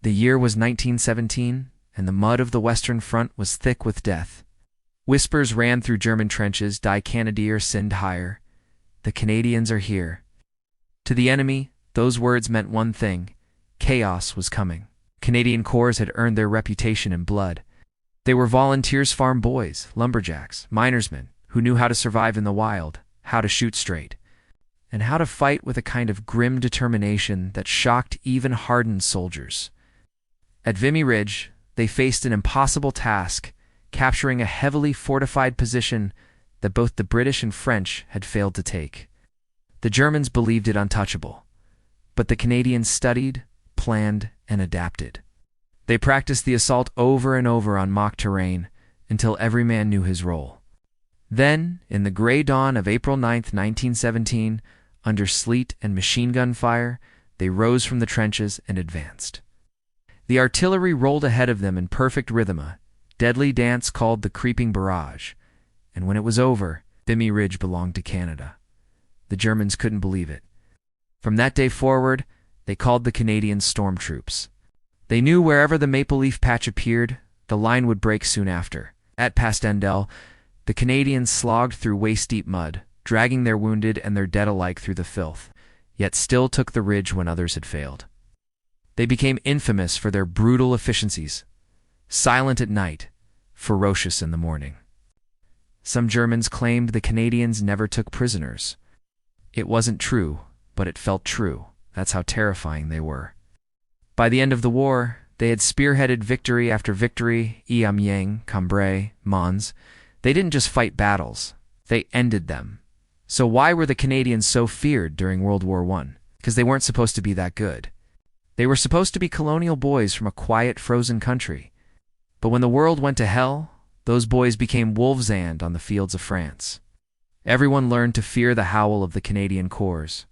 The year was 1917, and the mud of the Western Front was thick with death. Whispers ran through German trenches, Die Canadier sind hier. The Canadians are here. To the enemy, those words meant one thing: chaos was coming. Canadian Corps had earned their reputation in blood. They were volunteers, farm boys, lumberjacks, minersmen, who knew how to survive in the wild, how to shoot straight, and how to fight with a kind of grim determination that shocked even hardened soldiers. At Vimy Ridge, they faced an impossible task, capturing a heavily fortified position that both the British and French had failed to take. The Germans believed it untouchable, but the Canadians studied, planned, and adapted. They practiced the assault over and over on mock terrain until every man knew his role. Then, in the gray dawn of April 9, 1917, under sleet and machine gun fire, they rose from the trenches and advanced. The artillery rolled ahead of them in perfect rhythm, a deadly dance called the creeping barrage, and when it was over, Vimy Ridge belonged to Canada. The Germans couldn't believe it. From that day forward, they called the Canadians storm troops. They knew wherever the maple leaf patch appeared, the line would break soon after. At Passchendaele, the Canadians slogged through waist-deep mud, dragging their wounded and their dead alike through the filth, yet still took the ridge when others had failed. They became infamous for their brutal efficiencies, silent at night, ferocious in the morning. Some Germans claimed the Canadians never took prisoners. It wasn't true, but it felt true. That's how terrifying they were. By the end of the war, they had spearheaded victory after victory, Amiens, Cambrai, Mons. They didn't just fight battles, they ended them. So why were the Canadians so feared during World War I? Because they weren't supposed to be that good. They were supposed to be colonial boys from a quiet, frozen country. But when the world went to hell, those boys became wolves and on the fields of France. Everyone learned to fear the howl of the Canadian Corps.